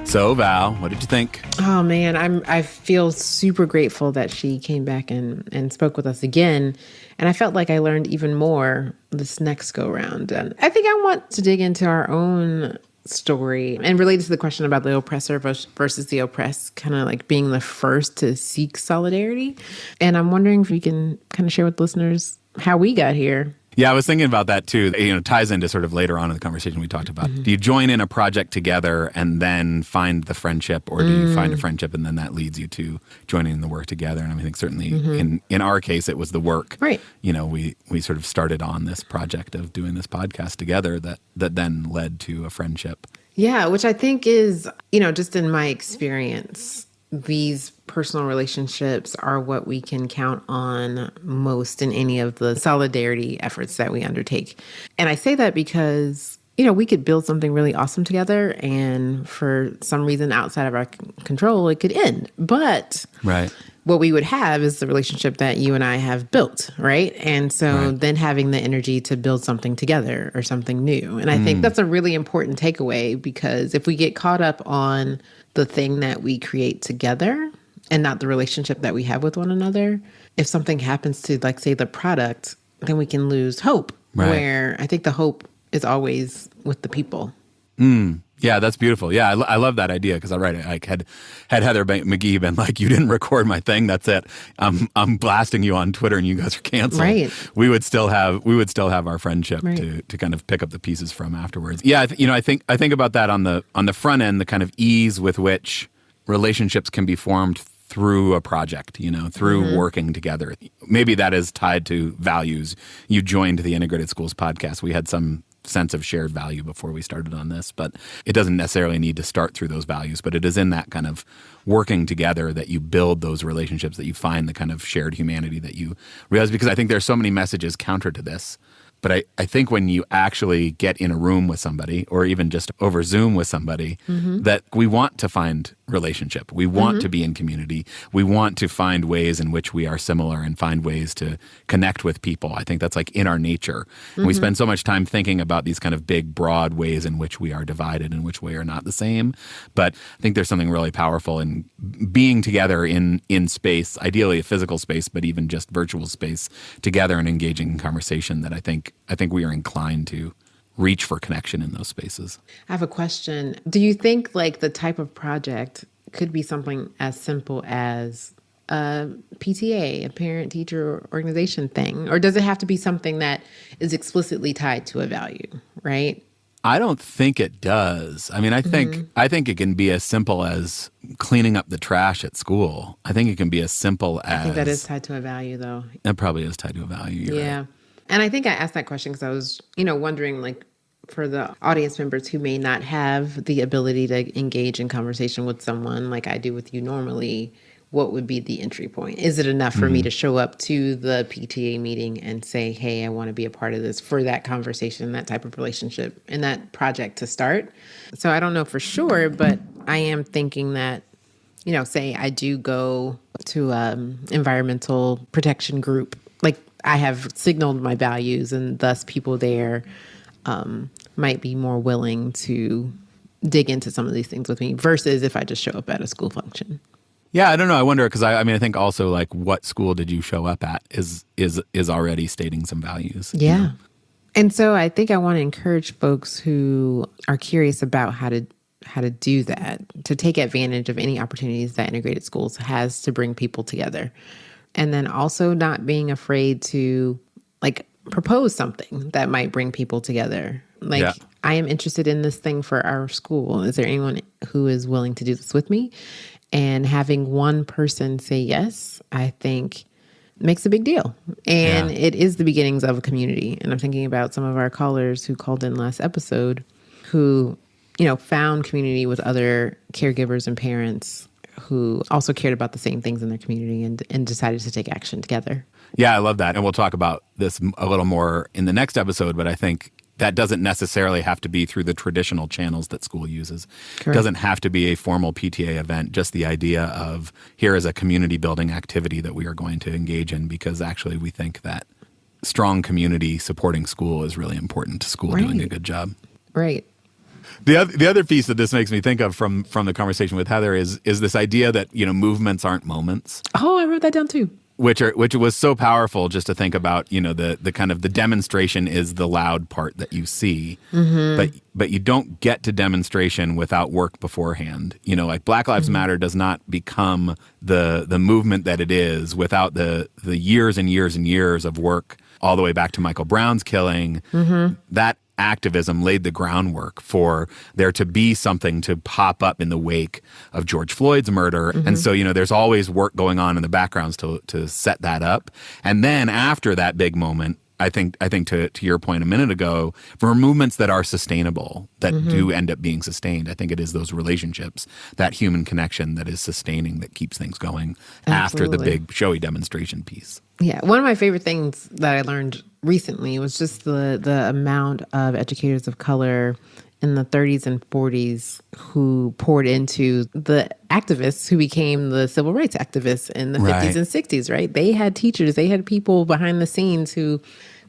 A: So, Val, what did you think?
B: Oh man, I feel super grateful that she came back and spoke with us again. And I felt like I learned even more this next go round. And I think I want to dig into our own story and related to the question about the oppressor versus the oppressed, kind of like being the first to seek solidarity. And I'm wondering if we can kind of share with listeners how we got here.
A: Yeah, I was thinking about that too. Ties into sort of later on in the conversation we talked about. Do you join in a project together and then find the friendship, or do you find a friendship and then that leads you to joining in the work together? And I think certainly in our case, it was the work.
B: Right.
A: We sort of started on this project of doing this podcast together that then led to a friendship.
B: Yeah, which I think is, just in my experience, these personal relationships are what we can count on most in any of the solidarity efforts that we undertake. And I say that because, we could build something really awesome together, and for some reason outside of our control, it could end. But
A: right.
B: What we would have is the relationship that you and I have built, right? And so then having the energy to build something together or something new. And I think that's a really important takeaway, because if we get caught up on the thing that we create together and not the relationship that we have with one another, if something happens to, like, say, the product, then we can lose hope, where I think the hope is always with the people.
A: Yeah, that's beautiful. Yeah, I love that idea, because had Heather McGhee been like, you didn't record my thing, that's it. I'm blasting you on Twitter and you guys are canceled.
B: Right.
A: We would still have our friendship to kind of pick up the pieces from afterwards. Yeah, I think about that on the front end, the kind of ease with which relationships can be formed through a project, through working together. Maybe that is tied to values. You joined the Integrated Schools podcast. We had some sense of shared value before we started on this, but it doesn't necessarily need to start through those values, but it is in that kind of working together that you build those relationships, that you find the kind of shared humanity that you realize, because I think there's so many messages counter to this. But I think when you actually get in a room with somebody, or even just over Zoom with somebody, that we want to find relationship. We want to be in community. We want to find ways in which we are similar and find ways to connect with people. I think that's like in our nature. And we spend so much time thinking about these kind of big, broad ways in which we are divided and which we are not the same. But I think there's something really powerful in being together in space, ideally a physical space, but even just virtual space, together and engaging in conversation, that I think we are inclined to reach for connection in those spaces.
B: I have a question. Do you think like the type of project could be something as simple as a PTA, a parent-teacher organization thing? Or does it have to be something that is explicitly tied to a value, right?
A: I don't think it does. I mean, I think it can be as simple as cleaning up the trash at school. I think it can be as simple as...
B: I think that is tied to a value, though.
A: That probably is tied to a value. You're right.
B: And I think I asked that question because I was, wondering, like, for the audience members who may not have the ability to engage in conversation with someone like I do with you normally, what would be the entry point? Is it enough for me to show up to the PTA meeting and say, hey, I want to be a part of this, for that conversation, that type of relationship, and that project to start? So I don't know for sure, but I am thinking that, say I do go to environmental protection group, like I have signaled my values, and thus people there might be more willing to dig into some of these things with me versus if I just show up at a school function.
A: Yeah, I don't know. I wonder, because I think also, like, what school did you show up at is already stating some values.
B: Yeah. And so I think I want to encourage folks who are curious about how to do that, to take advantage of any opportunities that Integrated Schools has to bring people together. And then also not being afraid to, like, propose something that might bring people together. Like, I am interested in this thing for our school. Is there anyone who is willing to do this with me? And having one person say yes, I think makes a big deal. And it is the beginnings of a community. And I'm thinking about some of our callers who called in last episode who, found community with other caregivers and parents who also cared about the same things in their community and decided to take action together.
A: Yeah, I love that. And we'll talk about this a little more in the next episode, but I think that doesn't necessarily have to be through the traditional channels that school uses.
B: Correct.
A: It doesn't have to be a formal PTA event, just the idea of here is a community building activity that we are going to engage in, because actually we think that strong community supporting school is really important to school doing a good job.
B: Right.
A: The other piece that this makes me think of from the conversation with Heather is this idea that, movements aren't moments.
B: Oh, I wrote that down too.
A: Which was so powerful just to think about, the kind of the demonstration is the loud part that you see, but you don't get to demonstration without work beforehand. Like Black Lives Matter does not become the movement that it is without the years and years and years of work all the way back to Michael Brown's killing. That activism laid the groundwork for there to be something to pop up in the wake of George Floyd's murder. And so, there's always work going on in the backgrounds to set that up. And then after that big moment, I think to your point a minute ago, for movements that are sustainable, that do end up being sustained, I think it is those relationships, that human connection that is sustaining, that keeps things going after the big showy demonstration piece.
B: Yeah. One of my favorite things that I learned recently was just the amount of educators of color in the 30s and 40s who poured into the activists who became the civil rights activists in the 50s and 60s, right? They had teachers, they had people behind the scenes who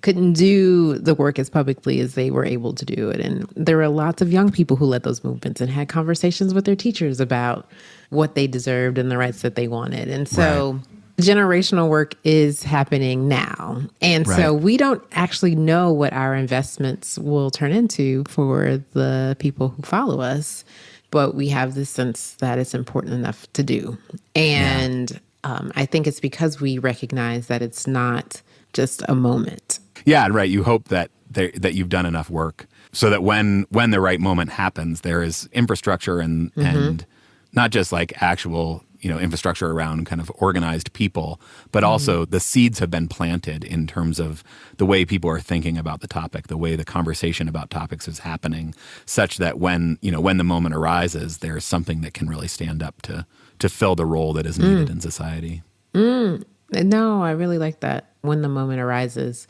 B: couldn't do the work as publicly as they were able to do it. And there were lots of young people who led those movements and had conversations with their teachers about what they deserved and the rights that they wanted. And so generational work is happening now. And so we don't actually know what our investments will turn into for the people who follow us, but we have this sense that it's important enough to do. And I think it's because we recognize that it's not just a moment.
A: Yeah, right. You hope that you've done enough work so that when the right moment happens, there is infrastructure and not just like actual infrastructure around kind of organized people, but also the seeds have been planted in terms of the way people are thinking about the topic, the way the conversation about topics is happening, such that when the moment arises, there's something that can really stand up to fill the role that is needed in society.
B: No, I really like that, when the moment arises.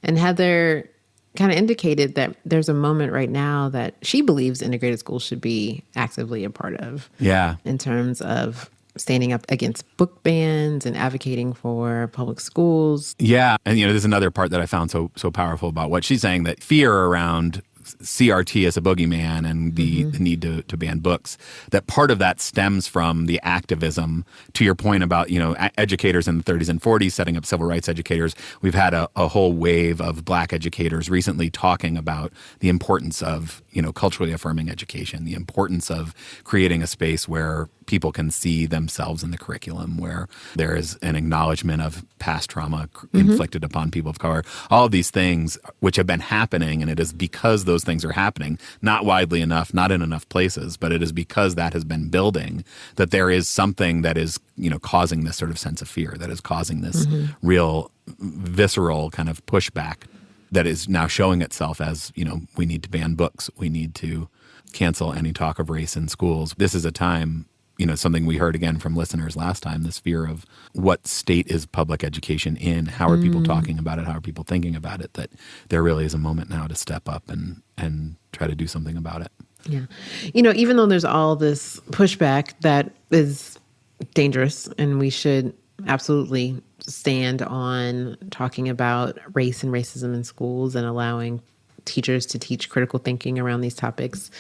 B: And Heather kind of indicated that there's a moment right now that she believes integrated schools should be actively a part of.
A: Yeah.
B: In terms of standing up against book bans and advocating for public schools.
A: Yeah. And, there's another part that I found so powerful about what she's saying, that fear around CRT as a boogeyman and the need to ban books, that part of that stems from the activism, to your point about, educators in the 30s and 40s setting up civil rights educators. We've had a whole wave of Black educators recently talking about the importance of, culturally affirming education, the importance of creating a space where people can see themselves in the curriculum, where there is an acknowledgement of past trauma inflicted upon people of color. All of these things which have been happening, and it is because those things are happening, not widely enough, not in enough places, but it is because that has been building, that there is something that is, causing this sort of sense of fear, that is causing this real visceral kind of pushback that is now showing itself as, we need to ban books. We need to cancel any talk of race in schools. This is a time, something we heard again from listeners last time, this fear of what state is public education in? How are people talking about it? How are people thinking about it? That there really is a moment now to step up and try to do something about it.
B: Yeah. Even though there's all this pushback that is dangerous, and we should absolutely stand on talking about race and racism in schools and allowing teachers to teach critical thinking around these topics,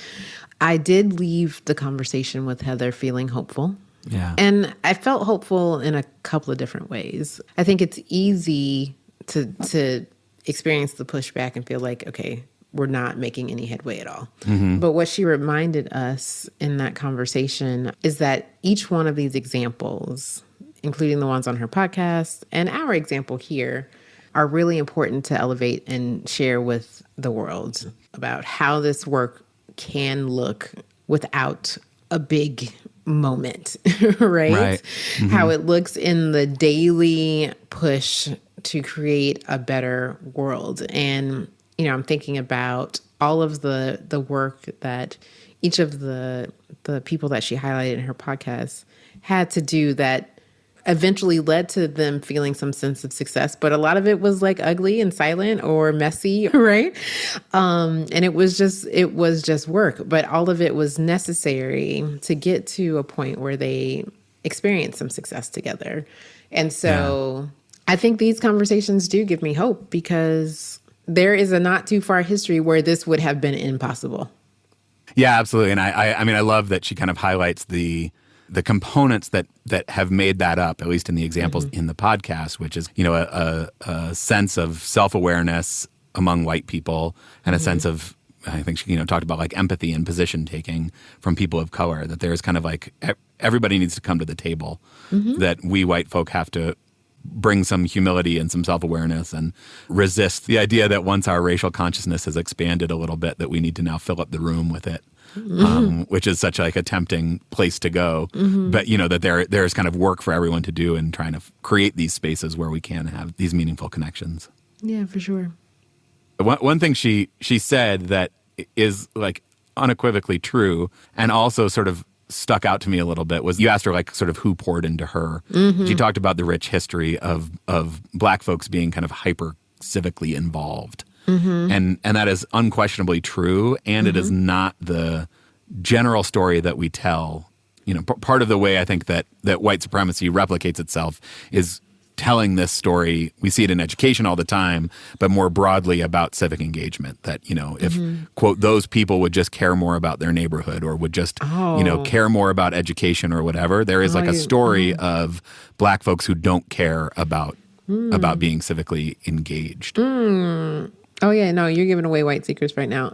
B: I did leave the conversation with Heather feeling hopeful.
A: Yeah.
B: And I felt hopeful in a couple of different ways. I think it's easy to experience the pushback and feel like, okay, we're not making any headway at all. But what she reminded us in that conversation is that each one of these examples, including the ones on her podcast and our example here, are really important to elevate and share with the world about how this work can look without a big moment, right? How it looks in the daily push to create a better world. And, I'm thinking about all of the work that each of the people that she highlighted in her podcast had to do that eventually led to them feeling some sense of success. But a lot of it was like ugly and silent or messy, right? And it was just work. But all of it was necessary to get to a point where they experienced some success together. And so I think these conversations do give me hope, because there is a not too far history where this would have been impossible. Yeah, absolutely. And I mean, I love that she kind of highlights the components that have made that up, at least in the examples in the podcast, which is, a sense of self-awareness among white people and a sense of, I think she, talked about like empathy and position taking from people of color, that there's kind of like everybody needs to come to the table, that we white folk have to bring some humility and some self-awareness and resist the idea that once our racial consciousness has expanded a little bit, that we need to now fill up the room with it. Which is such like a tempting place to go. But, that there's kind of work for everyone to do in trying to create these spaces where we can have these meaningful connections. Yeah, for sure. One thing she said that is like unequivocally true and also sort of stuck out to me a little bit was, you asked her like sort of who poured into her. She talked about the rich history of Black folks being kind of hyper civically involved. And that is unquestionably true, and it is not the general story that we tell. Part of the way I think that white supremacy replicates itself is telling this story. We see it in education all the time, but more broadly about civic engagement, that, if, quote, those people would just care more about their neighborhood or would just, care more about education or whatever, there is like a story of Black folks who don't care about being civically engaged. Oh, yeah, no, you're giving away white secrets right now.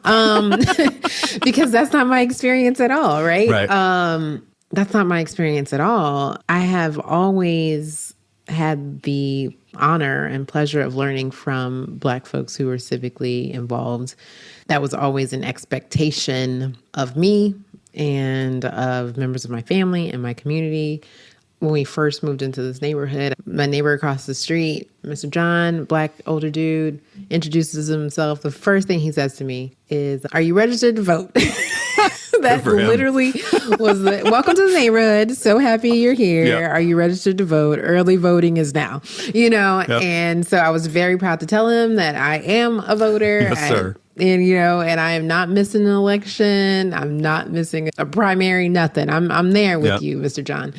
B: Because that's not my experience at all, right? That's not my experience at all. I have always had the honor and pleasure of learning from Black folks who were civically involved. That was always an expectation of me and of members of my family and my community. When we first moved into this neighborhood, my neighbor across the street, Mr. John, Black older dude, introduces himself. The first thing he says to me is, "Are you registered to vote?" That literally was welcome to the neighborhood. So happy you're here. Yep. Are you registered to vote? Early voting is now, Yep. And so I was very proud to tell him that I am a voter.
A: Yes, sir.
B: And, and I am not missing an election. I'm not missing a primary, nothing. I'm there with you, Mr. John.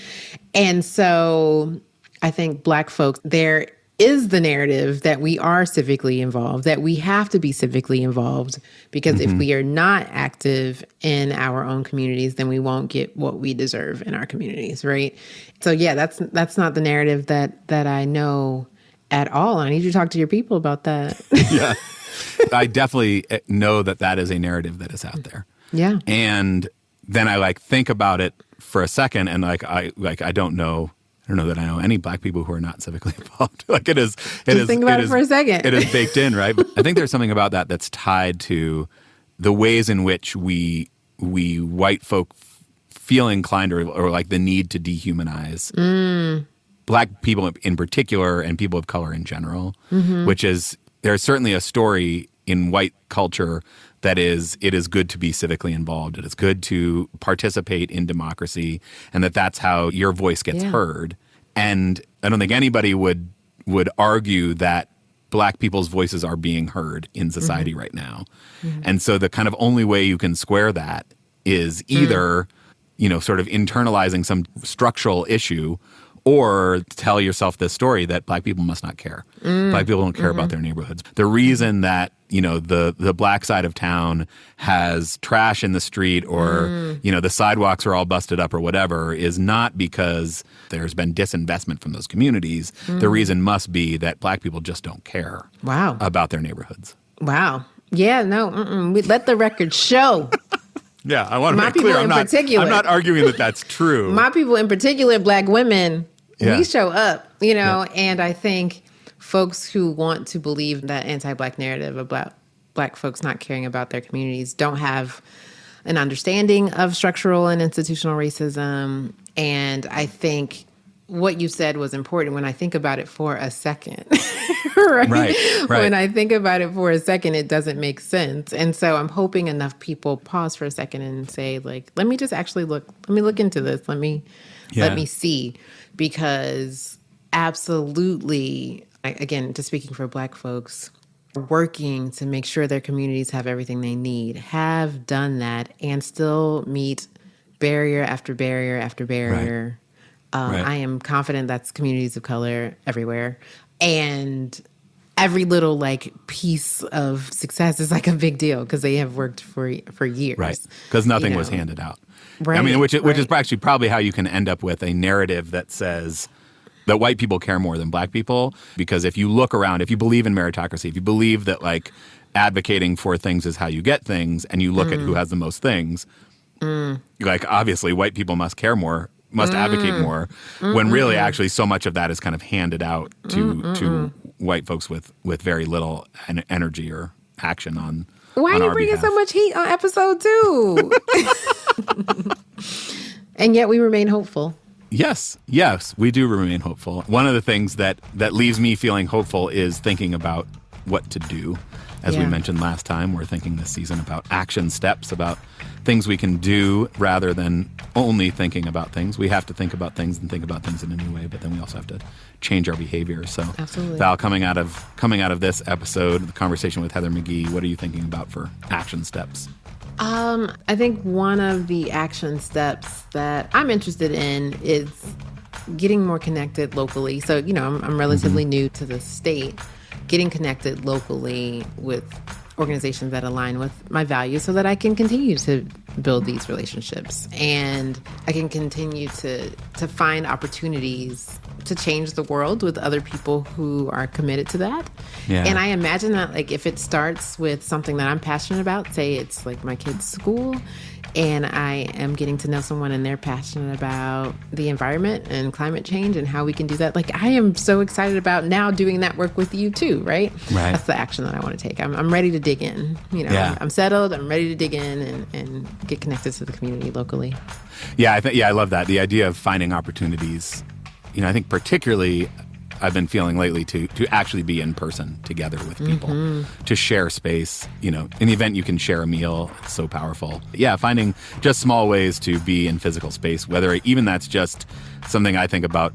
B: And so I think Black folks, there is the narrative that we are civically involved, that we have to be civically involved, because if we are not active in our own communities, then we won't get what we deserve in our communities, right? So yeah, that's not the narrative that I know at all. I need you to talk to your people about that.
A: Yeah. I definitely know that is a narrative that is out there. Yeah. And then I think about it for a second, and I don't know that I know any Black people who are not civically involved. Just
B: think about it for a second.
A: It is baked in, right? But I think there's something about that that's tied to the ways in which we white folk feel inclined or like the need to dehumanize Black people in particular and people of color in general, which is, there's certainly a story in white culture that is, it is good to be civically involved. It is good to participate in democracy, and that's how your voice gets heard. And I don't think anybody would argue that Black people's voices are being heard in society right now. And so the kind of only way you can square that is either, sort of internalizing some structural issue, or tell yourself this story that Black people must not care. Black people don't care about their neighborhoods. The reason that, the Black side of town has trash in the street, or, the sidewalks are all busted up or whatever, is not because there's been disinvestment from those communities. The reason must be that Black people just don't care about their neighborhoods. Wow. Yeah, no, we let the record show. Yeah, I want to make clear. I'm not arguing that that's true.
B: My people in particular, Black women, we show up, and I think folks who want to believe that anti-Black narrative about Black folks not caring about their communities don't have an understanding of structural and institutional racism. And I think what you said was important when I think about it for a second. Right? When I think about it for a second, it doesn't make sense. And so I'm hoping enough people pause for a second and say, like, let me just actually look into this. Let me see. Because absolutely, again, just speaking for Black folks, working to make sure their communities have everything they need, have done that, and still meet barrier after barrier after barrier. I am confident that's communities of color everywhere. And every little like piece of success is like a big deal because they have worked for years.
A: Right. Because nothing was handed out.
B: Right.
A: I mean, which is actually probably how you can end up with a narrative that says that white people care more than Black people. Because if you look around, if you believe in meritocracy, if you believe that like advocating for things is how you get things, and you look at who has the most things, like obviously white people must care more, must advocate more, when really actually so much of that is kind of handed out to white folks with very little energy or action on
B: Why
A: on
B: are you
A: our
B: bringing
A: behalf.
B: so much heat on episode 2? And yet we remain hopeful.
A: Yes, we do remain hopeful. One of the things that leaves me feeling hopeful is thinking about what to do. As we mentioned last time, we're thinking this season about action steps, about things we can do rather than only thinking about things. We have to think about things and think about things in a new way, but then we also have to change our behavior. So,
B: absolutely.
A: Val, coming out of this episode, the conversation with Heather McGhee, what are you thinking about for action steps?
B: I think one of the action steps that I'm interested in is getting more connected locally. So, I'm relatively new to the state. Getting connected locally with organizations that align with my values so that I can continue to build these relationships and I can continue to find opportunities to change the world with other people who are committed to that. Yeah. And I imagine that like if it starts with something that I'm passionate about, say it's like my kids' school, and I am getting to know someone and they're passionate about the environment and climate change and how we can do that. Like, I am so excited about now doing that work with you too, right? That's the action that I want to take. I'm ready to dig in. I'm settled. I'm ready to dig in and get connected to the community locally.
A: Yeah, I love that. The idea of finding opportunities. I think particularly I've been feeling lately to actually be in person together with people, to share space. In the event you can share a meal, it's so powerful. Yeah, finding just small ways to be in physical space, whether even that's just something I think about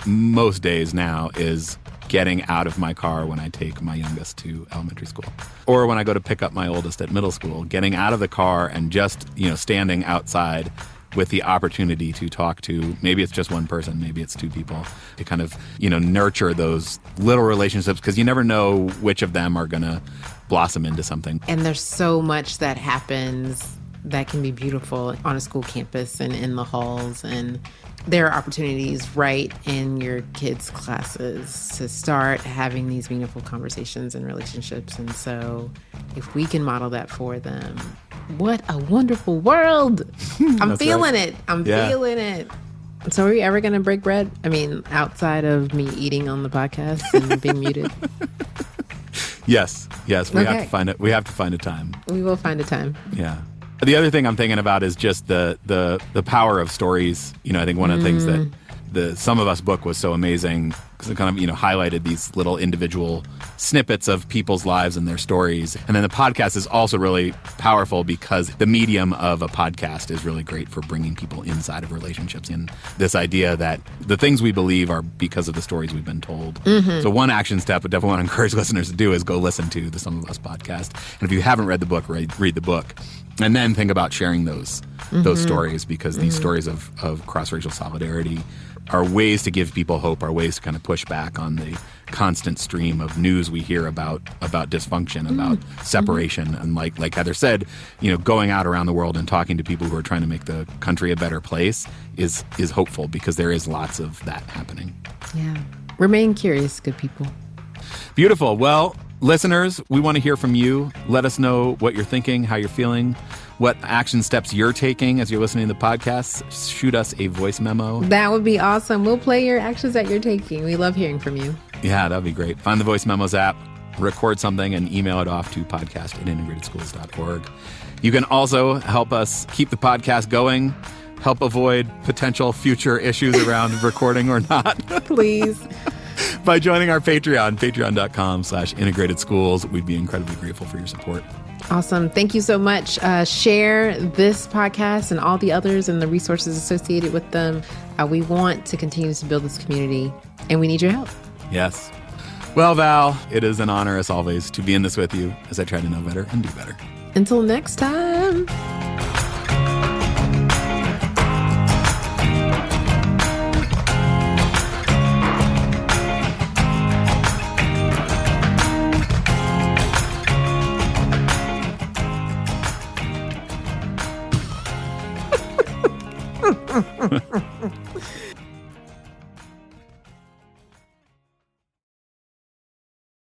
A: most days now is getting out of my car when I take my youngest to elementary school. Or when I go to pick up my oldest at middle school, getting out of the car and just, standing outside with the opportunity to talk to, maybe it's just one person, maybe it's two people, to kind of, nurture those little relationships, because you never know which of them are going to blossom into something.
B: And there's so much that happens that can be beautiful on a school campus and in the halls. And there are opportunities right in your kids' classes to start having these meaningful conversations and relationships. And so if we can model that for them, what a wonderful world. I'm feeling it. I'm feeling it. So are we ever going to break bread? I mean, outside of me eating on the podcast and being muted?
A: Yes. We have to find it. We have to find a time. We will find a time. Yeah. The other thing I'm thinking about is just the power of stories. I think one of the things that the Some of Us book was so amazing because it kind of, highlighted these little individual snippets of people's lives and their stories. And then the podcast is also really powerful because the medium of a podcast is really great for bringing people inside of relationships, and this idea that the things we believe are because of the stories we've been told. So one action step I definitely want to encourage listeners to do is go listen to the Some of Us podcast. And if you haven't read the book, read the book. And then think about sharing those stories, because these stories of cross-racial solidarity are ways to give people hope, are ways to kind of push back on the constant stream of news we hear about dysfunction, about separation. And like Heather said, going out around the world and talking to people who are trying to make the country a better place is hopeful, because there is lots of that happening. Yeah. Remain curious, good people. Beautiful. Well, listeners, we want to hear from you. Let us know what you're thinking, how you're feeling, what action steps you're taking as you're listening to the podcast. Shoot us a voice memo. That would be awesome. We'll play your actions that you're taking. We love hearing from you. Yeah, that'd be great. Find the Voice Memos app, record something, and email it off to podcast@integratedschools.org. You can also help us keep the podcast going help avoid potential future issues around recording or not.
B: Please.
A: By joining our Patreon, patreon.com/integrated schools. We'd be incredibly grateful for your support.
B: Awesome. Thank you so much. Share this podcast and all the others and the resources associated with them. We want to continue to build this community, and we need your help.
A: Yes. Well, Val, it is an honor, as always, to be in this with you as I try to know better and do better.
B: Until next time.